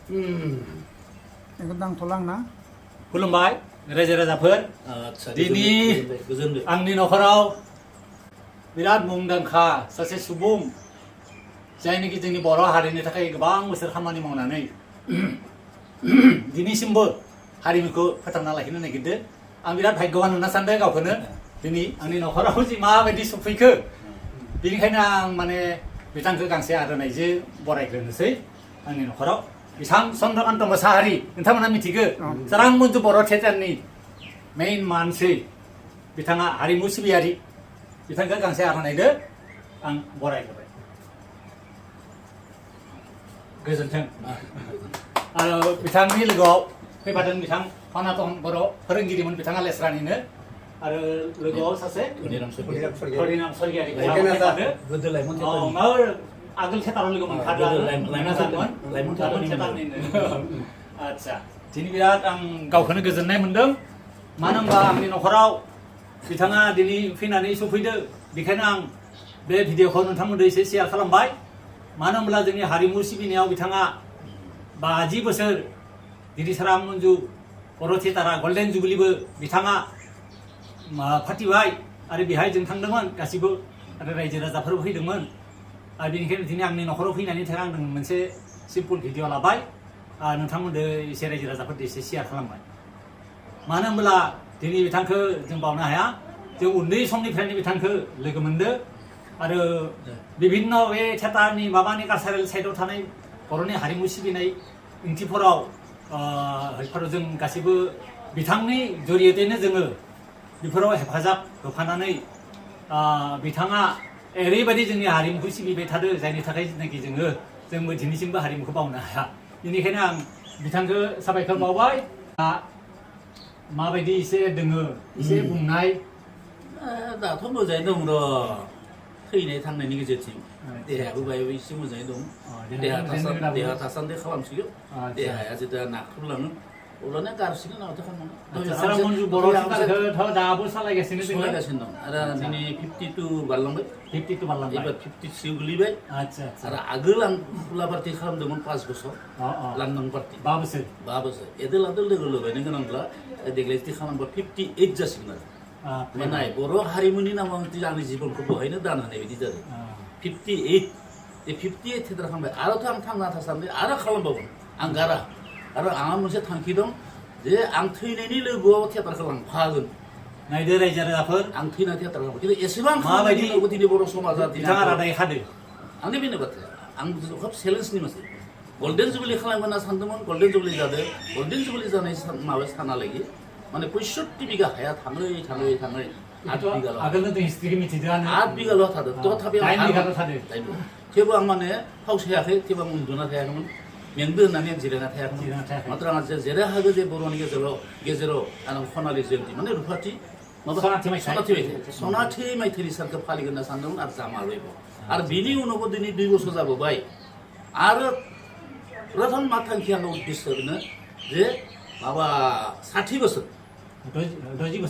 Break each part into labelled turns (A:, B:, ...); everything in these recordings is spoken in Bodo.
A: Yang tentang tulang na.
B: खुलुमबाय रायजो राजाफोर दिनै आंनि नखराव बिराद मुंदांखा सासे सुबुं जायनोखि जोंनि बर' हारिनि थाखाय गोबां बोसोर खामानि मावनानै दिनैसिमबो हारिमुखौ फोथांना लाखिनो नागिरदों आं बिराद भाग्यवान होनना सानदों गावखौनो दिनै आंनि नखराव जि माबायदि सफैखो बेनिखायनो आं माने बिथांखौ गांसे आर'नाइजों बरायग्रोनोसै आंनि नखराव बिथां चन्द्रकान्त मोसाहारि नोंथांमोना मिथिगौ सोरां मन्जु बर' थियेटारनि मेइन मानसि बिथाङा हारिमु सिबियारि बिथांखौ गांसे आर'नाइजों आं बरायग्रोबाय गोजोन्थों आरो बिथांनि लोगोआव फैफादों बिथां सनातन बर' फोरोंगिरिमोन बिथाङा लेस्रानिनो आरो लोगोआव सासे हरिनाम सरगियारि आगोल थियेटाराव लोगो मोनखादों आदसा दिनै बिराद आं गावखौनो गोजोननाय मोनदों मानो होनबा आंनि नखराव बिथाङा दिनै फैनानै सफैदो बेखायनो आं बे भिडिअखौ नोंथांमोनजों एसे शेयार खालामबाय मानो होनब्ला जोंनि हारिमु सिबिनायाव बिथाङा 50 बोसोर दिनै सोरां मन्जु बर' थियेटारा गल्डेन जुबलिबो बिथाङा फाथिबाय आरो बेहाय जों थांदोंमोन गासिबो आरो रायजो राजाफोरबो फैदोंमोन आरो बेनिखायनो दिनै आंनि नखराव फैनायनि थाखाय आं मोनसे सिम्पोल भिडिअ लाबाय नोंथांमोनजों एसे रायजो राजाफोरजों एसे शेयार खालामबाय मानो होनब्ला दिनै बिथांखौ जों बावनो हाया जों उन्दै समनिफ्रायनो बिथांखौ लोगो मोनदों आरो बिभिन्न बे थियेटारनि माबानि कालचारेल साइडआव थानाय बर'नि हारिमु सिबिनाय ओंथिफोराव जों गासिबो बिथांनि जरियतेनो जोङो बेफोराव हेफाजाब होफानानै बिथाङा ओरैबायदि जोंनि हारिमुखौ सिबिबाय थादों जायनि थाखाय जेनाखि जोंबो दिनैसिमबो हारिमुखौ बावनो हाया बेनिखायनो आं बिथांखौ साबायखर बावबाय माबायदि एसे दोङो एसे बुंनाय
C: दाथ' मोजाङै दं र' थैनाय थांनायनि गेजेरथिं देहायाबो बाहाय एसे मोजाङै दं देहा थासान्दि खालामसिगोन देहाया जेब्ला नाख्रुबलाङो अब्लानो गारसिगोन माथो
B: खालामनो दाबो सालायगासिनो
C: दं आरो दिनै 52 बारलांबाय एबार 53 गोलैबाय आरो आगोल आं खुला पार्टि खालामदोंमोन 5 बोसोर लांदां पार्टि 5 बोसोर एदोल आदोल लोगो लगायनो गोनांब्ला देग्लाय खालामबा 58 जासिगोन आरो नाय बर' हारिमुनि नामाव आंनि जिबनखौ बहायनो दान होनाय बायदि जादों 58 बे 58 थियेटार खालामबाय आरोथ' आं थांना थासान्दि आरो खालामबावगोन आं गारा आरो आंहा मोनसे थांखि दं जे आं थैनायनि लोगोआव थियेटारखौ लांफागोन
B: नायदो रायजो राजाफोर
C: आं थैना थियेटार खालामो खिन्थु एसेबां माबायदि दिनै बर' समाजा
B: बिथाङा रादाय खादो
C: आंनि बेनो बाथ्राया आं खोब चेलेन्जनि मोनसे गल्डेन जुबलि खालामगोन होनना सानदोंमोन गल्डेन जुबलि जादों गल्डेन जुबलि जानाय माबा सानालागि माने 65 बिघा हाया थाङै 8 बिघाल' थादों तथापि थेवबो आं माने फावसायाखै थेवबो आं उन्दुना थायाखैमोन मेंदो होननानै आं जिरायना थायाखैमोन मात्र आंहा जेरै हागो जे बर'नि गेजेराव आं खनालि जयन्ति माने रुफाथि सनाथि माइथेरि सानखौ फालिगोन होनना सानदोंमोन आरो जामारबायबो आरो बिनि उनावबो दिनै 2 बोसोर जाबोबाय आरो प्रथम मा थांखि आंनाव उद्देश्य बेनो जे माबा 60 बोसोर 60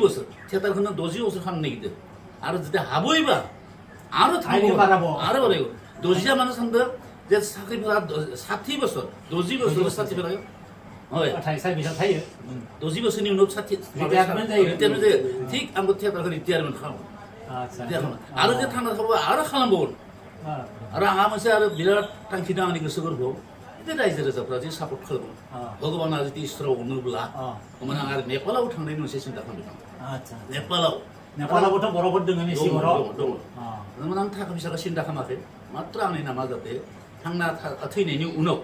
C: बोसोर थियेटारखौनो 60 बोसोर खालामनो नागिरदों आरो जुदि हाबोबा आरो आरो बारायगौ 60 मानो सानदों जे साख्रिफोरा 60 बोसोर 60 बोसोर साख्रिफोरा हय 60 बोसोरनि उनाव रिटायारमेन्ट जायो थिग आंबो थियेटारखौ रिटायारमेन्ट खालामो आरो जे थांना थाबा आरो खालामबावगोन आरो आंहा मोनसे आरो बिराद थांखि दं आंनि गोसो गोरबोआव बिदि रायजो राजाफ्रा जे सापर्ट खालामो भगबाना जुदि इसोराव अनोब्ला होमबाना आं आरो नेपालाव थांनायनि मोनसे सिन्था खालामदों
B: नेपालावबोथ' बर'फोर दङ एसे बर'
C: दङ आं थाखा फैसाखौ सिन्था खालामाखै मात्र आंनि नामा जाहाथे थांना थैनायनि उनाव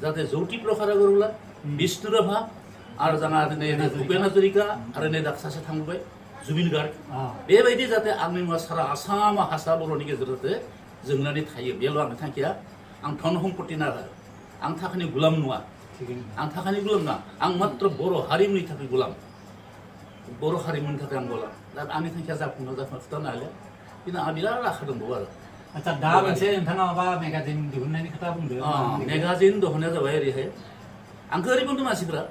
C: जाहाथे जौति प्रसाद आगरवाला बिष्णु राभा आरो जोंहा भुपेन हाजरिका आरो नै दा सासे थांबाय जुबिन गार्ग बेबायदि जाहाथे आंनि मुङा सारा आसाम हारसा बर'नि गेजेराव जाहाथे जोंनानै थायो बेल' आंनि थांखिया आं धन सम्पति नागा आं थाखानि गुलाम नङा आं मात्र बर' हारिमुनि थाखाय गुलाम बर' हारिमुनि थाखाय आं गुलाम दा आंनि थांखिया जाफुंना खिथानो हालिया खिन्थु आं बिराद आखा दंबावो आरो
B: आচ্ছা दा मोनसे नोंथाङा माबा मेगाजिन दिहुननायनि खोथा बुंदो
C: मेगाजिन दिहुननाया जाबाय ओरैहाय आंखौ ओरै बुंदों मानसिफ्रा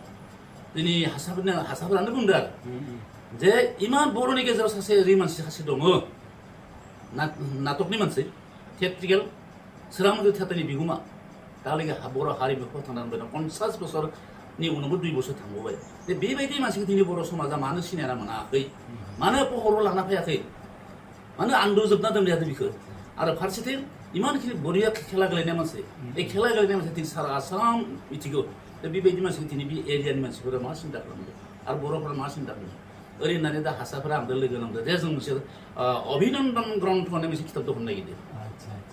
C: दिनै हारसाफोरानो बुंदों आरो जे इमान बर'नि गेजेराव सासे ओरै मानसि सासे दङ नाटकनि मानसि थियेट्रिकेल सोरां मन्जु थियेटारनि बिगुमा दालागै बर' हारिमुखौ फोथांनानै दं 50 बोसोरनि उनावबो 2 बोसोर थांबावबाय बेबायदि मानसिखौ दिनै बर' समाजा मानो सिनायना मोनाखै मानो पहराव लाना फैयाखै मानो आन्दोजोबना दोनलायाखै बिखौ आरो फारसेथिं इमानखिनि बरिया खेला गेलेनाय मानसि बे खेला गेलेनाय मानसि दिनै सारा आसाम मिथिगौ बेबायदि मानसिखौ दिनै बे एरियानि मानसिफोरा मा सिन्था खालामदों आरो बर'फोरा मा सिन्था खालामदों ओरै होननानै दा हारसाफोरा आंजों लोगो नांदों जे जों मोनसे अभिनन्दन ग्रन्थ होननाय मोनसे खिथाब दिहुननो नागिरदों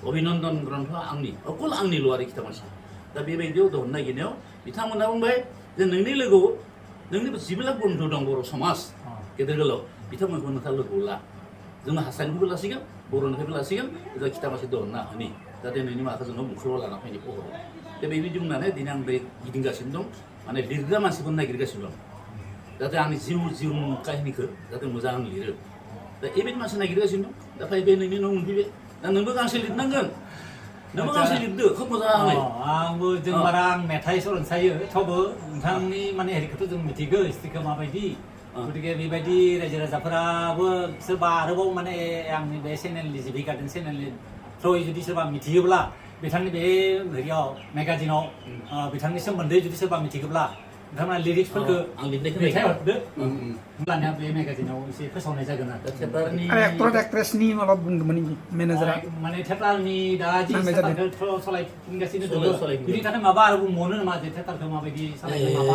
C: अभिनन्दन ग्रन्थ आंनि अकल आंनिल' आरो खिथाब मोनसे दा बेबायदियाव दिहुननो नागिरनायाव बिथांमोना बुंबाय जे नोंनि लोगोआव नोंनि जिबिलाक बन्धु दं बर' समाज गेदेर गोलाव बिथांमोनखौ नोंथाङा लोगोआव ला जोङो हारसानिखौबो लासिगोन बर'निफ्रायबो लासिगोन जा खिथाब मोनसे दिहुनना होनि जाहाथे नोंनि माखौ जोङो मुखुराव लाना फैनो पहराव दा बेबायदि बुंनानै दिनै आं बे गिदिंगासिनो दं माने लिरग्रा मानसिखौ नागिरगासिनो दं जाहाथे आंनि जिउ काहिनिखौ जाहाथे मोजां लिरो दा एबायदि मानसि नागिरगासिनो दं दा फैबाय नोंनि न' मोनफैबाय दा नोंबो गांसे लिरनांगोन नोंबो गांसे लिरदो खोब मोजाङै
B: आंबो जों बारा आं मेथाइ सरानसायो थेवबो नोंथांनि माने हेरिखौथ' जों मिथिगौ स्टिखौ माबायदि गतिके बेबायदि रायजो राजाफोराबो सोरबा आरोबाव माने आंनि बे चेनेलनि जिबि गार्डेन चेनेलनि थ्रुयै जुदि सोरबा मिथियोब्ला बिथांनि बे हेरियाव मेगाजिनाव बिथांनि सोमोन्दै जुदि सोरबा मिथिगौब्ला नोंथांमोना लिरिक्सफोरखौ
C: आं लिरनायखौ
B: मेथाइ हरदो होमब्लानिया बे मेगाजिनाव एसे फोसावनाय जागोन आरो
C: थियेटारनि
A: एक्टर एक्ट्रेसनि माबा बुंदोंमोन मेनेजारा
B: माने थियेटारनि दा जि
A: नांनाय
B: थियेटारखौ सालायफिनगासिनो दङ
C: सालायफिनगासिनो।
B: बिनि थाखाय माबा आरो बुंबावनो नामा जे थियेटारखौ माबायदि सालायनो माबा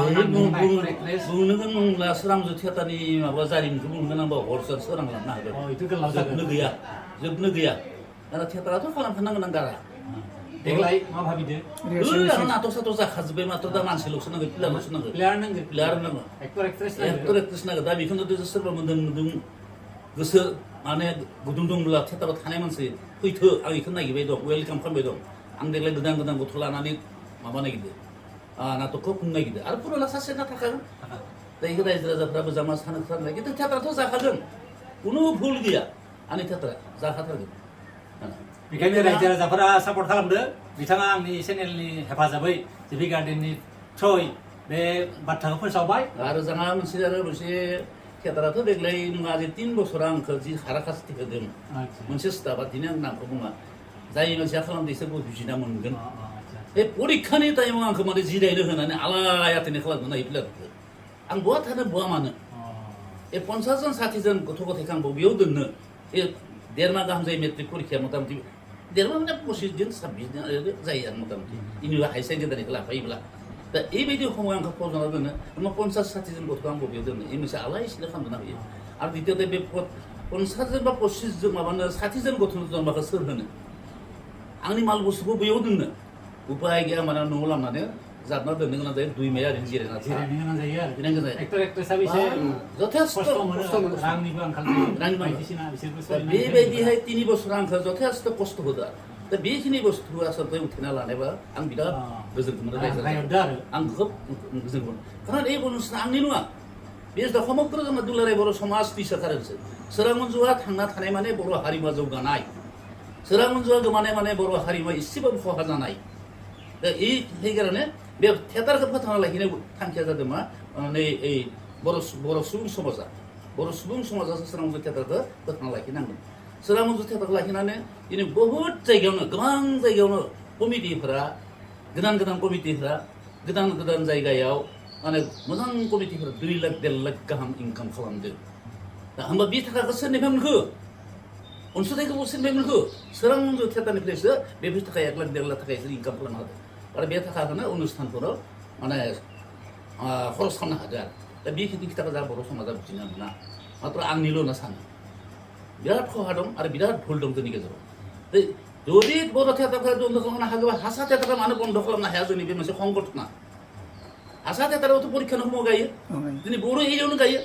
B: एक्टर एक्ट्रेस
C: बुंनोगोन बुंब्ला सोरांजो थियेटारनि माबा जारिमिनखौ बुंगोन आंबो हरसो सोरांलांनो हागोन
B: बेथ' गोलाव जागोन
C: जोबनो गैया दा थियेटाराथ' खालामखानांगोन आं गारा
B: देग्लाय मा भाबिदों
C: नाटक साटक जाखाजोब्बाय माथ्र दा मानसिल'सो नांगौ प्लेयारल'सो नांगौ
B: प्लेयार नांगोन
C: प्लेयार नांगौ
B: एक्टर एक्ट्रेस
C: एक्टर एक्ट्रेस नांगौ दा बेखौनो सोरबा नुदों गोसो माने गुदुं दंब्ला थियेटाराव थानाय मानसि फैथो आं बेखौ नागिरबाय दं वेलकाम खालामबाय दं आं देग्लाय गोदान गोदान गथ' लानानै माबा नागिरदों नाटकखौ खुंनो नागिरदों आरो पुराना सासे ना थाखागोन दा बेखौ रायजो राजाफ्राबो जामा सानो खालामनाय खिन्थु थियेटाराथ' जाखागोन खुनु भुल गैया आंनि थियेटारा जाखाथारगोन
B: बेखायनो रायजो राजाफोरा सापर्ट खालामदो बिथाङा आंनि चेनेलनि हेफाजाबै जिबि गार्डेननि थ्रुयै बे बाथ्राखौ फोसावबाय
C: आरो जोंहा मोनसे थियेटाराथ' देग्लाय नङा जे 3 बोसोर आंखौ जि हाराखास्ति होदों मोनसे स्टाफा दिनै आं नामखौ बुङा जाय मानसिया खालामदों इसोरबो बुजिना मोनगोन बे परिखानि टाइमाव आंखौ माने जिरायनो होनानै आलाय आथायनो खालामनो नागिरदों आं बहा थानो बहा मानो 50 जन 60 जन गथ' गथायखौ आं बबेयाव दोननो 1.5 माह गाहाम जायो मेट्रिक परिखाया मथा मथि 1.5 माह 25 दिन 26 दिन जायो आरो मथा मथि इनिफ्राय हाइ सेकेन्डारिखौ लाफायोब्ला दा बेबायदि समाव आंखौ फजना दोनो 50-60 जन गथ'खौ आं बबेयाव दोनो बे मोनसे आलाय सिलाय खालामना होयो आरो द्वितीयते बे 50 जन बा 25 जन माबानो 60 जन गथ'नो जन्माखौ सोर होनो आंनि माल बुस्थुखौ बैयाव दोननो उपाय गैया माने न'आव लांनानै जाबना दोननो गोनां जायो 2 माह ओरैनो जिरायना
B: गोनां जायो आरो
C: जिरायनो गोनां जायो
B: एक्टर एक्ट्रेसआबो एसे
C: जथेस्थ'
B: खस्थ' मोनो रांनिबो आंखाल बायदिसिना बिसोरबो
C: बेबायदिहाय 3 बोसोर आंखौ जथेस्थ' खस्थ' होदो दा बेखिनि बुस्थु आसलते उठेना लानायबा आं बिराद गोजोनखौ मोनो आं खोब गोजोन मोनो खारन এই অনুষ্ঠান आंनि नङा बे समग्र जोंना दुलाराय बर' समाजनि सोरखारसो सोरां मन्जुआ थांना थानाय माने बर' हारिमुआ जौगानाय सोरां मन्जुआ गोमानाय माने बर' हारिमुआ एसेबाबो खहा जानाय दा সেইকাৰণে बे थियेटारखौ फोथांना लाखिनाय थांखिया जादों मा नै बर' सुबुं समाजा सोरां मन्जु थियेटारखौ फोथांना लाखिनांगोन सोरां मन्जु थियेटारखौ लाखिनानै दिनै बहुद जायगायावनो गोबां जायगायावनो कमिटिफोरा गोदान कमिटिफोरा गोदान जायगायाव माने मोजां कमिटिफोरा 2 लाख 1.5 लाख गाहाम इनकाम खालामदों दा होमबा बे थाखाखौ सोरनिफ्राय मोनखो अनसुंथाइखौ सोरनिफ्राय मोनखो सोरां मन्जु थियेटारनिफ्रायसो बे थाखा 1 लाख 1.5 लाख थाखायसो इनकाम खालामनो हादों आरो बे थाखाखौनो अनुष्ठानफोराव माने खरस खालामनो हादों आरो दा बेखिनि खोथाखौ जा बर' समाजा बुजिनो मोना मात्र आंनिल' होनना सानो बिराद खहा दं आरो बिराद भुल दं जोंनि गेजेराव जुदि बर' थियेटारखौ बन्द खालामनो हागोबा हारसा थियेटारखौ मानो बन्द खालामनो हाया जोंनि बे मोनसे संगठना हारसा थियेटारावथ' परिखानि समाव गायो दिनै बर' एरियायावनो गायो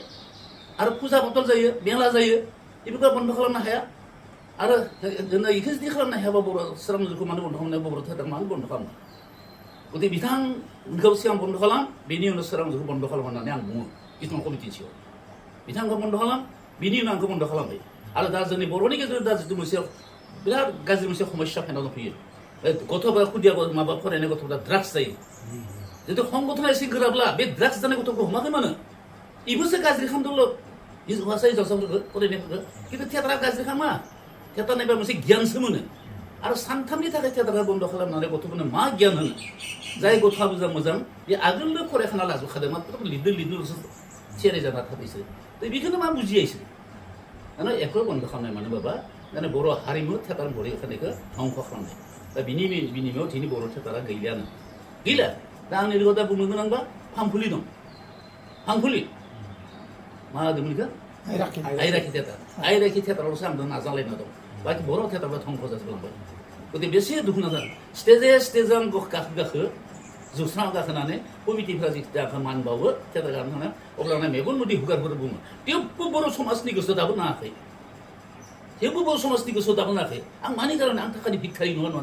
C: आरो फुजा फाथल जायो मेला जायो बेफोरखौ बन्द खालामनो हाया आरो जोंना बेखौ जुदि खालामनो हायाबा बर' सोरां मन्जुखौ मानो बन्द खालामनो बर' थियेटार मानो बन्द खालामनो गतिके बिथांखौ सिगां बन्द खालाम बेनि उनाव सोरां मन्जुखौ बन्द खालाम होननानै आं बुङो किसुमान कमिटिनि सिगाङाव बिथांखौ बन्द खालाम बिनि उनाव आंखौ बन्द खालामबाय आरो दा जोंनि बर'नि गेजेराव दा जिथु मोनसे बिराद गाज्रि मोनसे समस्या फैनानै फैयो गथ'फोरा खुदिया माबा फरायनाय गथ'फोरा ड्राग्स जायो जितु संगठना एसे गोराब्ला बे ड्राग्स जानाय गथ'खौ हमाखै मानो बेबोसो गाज्रि खालामदोंल' हौवासा हिन्जावसाफोरखौ फरायनायफोरखौ खिन्थु थियेटारा गाज्रि खालामा थियेटारनिफ्राय मोनसे गियानसो मोनो आरो सानथामनि थाखाय थियेटारा बन्द खालामनानै गथ'फोरनो मा गियान होनो जाय गथ'आ मोजां बे आगोलनो फरायखाना लाजोबखादों मात्र लिरदोंल'सो थियारि जाना थादोंसो बेखौनो मा बुजिया इसोर दाना एखौ बन्द खालामनाय मानो बाबा दाना बर' हारिमु थियेटार बर' खानायखौ धंख खालामनाय दा बिनि बिनिमयाव दिनै बर' थियेटारा गैला दा आंनि लोगोआव दा बुंनो गोनांबा फांफुलि दं फांफुलि मा होदोंमोन बेखौ आइराखि थियेटारावसो आं नाजालायना दं बाखि बर' थियेटारा धंख जाजोबलांबाय गतिके बेसे दुखु नांगोन स्टेजआव गाखो जौस्राङाव गाखोनानै कमिटिफ्रा जिखिजाया मान बावो थियेटार गाखोनानै अब्लाना मेगन मोदै हुगारफोर बुङो थेवबो बर' समाजनि गोसोआव दाबो नाङाखै आं मानि कारणे आं थाखानि भिखारि नङा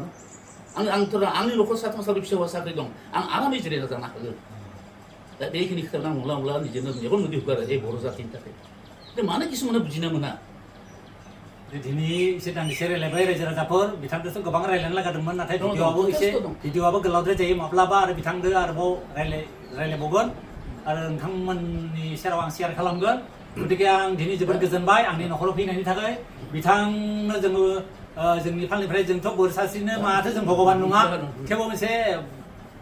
C: आंनि न'खर साथाम साब्रै फिसा हौवा साख्रि दं आं आरामै जिरायना जानो हागोन दा बेखिनि खोथाखौ आं मोनला निजेनो मेगन मोदै हुगारो बर' जातिनि थाखाय मानो किसुमाना बुजिना मोना
B: दिनै एसे दान्दिसे रायलायबाय रायजो राजाफोर बिथांजोंसो गोबां रायलायनो लागादोंमोन नाथाय भिडिअ'आबो गोलावद्राय जायो माब्लाबा आरो बिथांजों आरोबाव रायलायबावगोन आरो नोंथांमोननि सेराव आं शेयार खालामगोन गतिके आं दिनै जोबोद गोजोनबाय आंनि न'खराव फैनायनि थाखाय बिथांनो जोङो जोंनि फालनिफ्राय जोंथ' बोर सारस्रिनो माथो जों भगबान नङा थेवबो मोनसे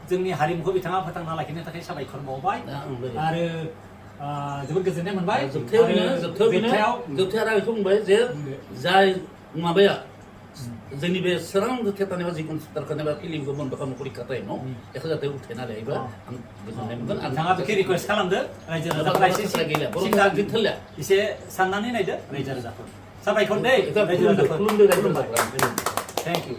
B: जोंनि हारिमुखौ बिथाङा फोथांना लाखिनो थाखाय साबायखर बावबाय आरो जोबोद गोजोननाय मोनबाय
C: जोबथायाव आं बेखौ बुंबाय जे जाय माबाया जोंनि बे सोरां थियेटारनि बा जिखुनु थियेटारखौनो बा फिल्मखौ बन्द खालामनो परिखा टाइमाव बेखौ जाहाथे उथायना लायोबा आं गोजोननाय मोनगोन
B: नोंथाङा बेखौ रिकुवेस्ट खालामदो रायजो राजाफोरा एसे साननानै नायदो रायजो राजाफोर साबायखर दे रायजो राजाफोर थेंक इउ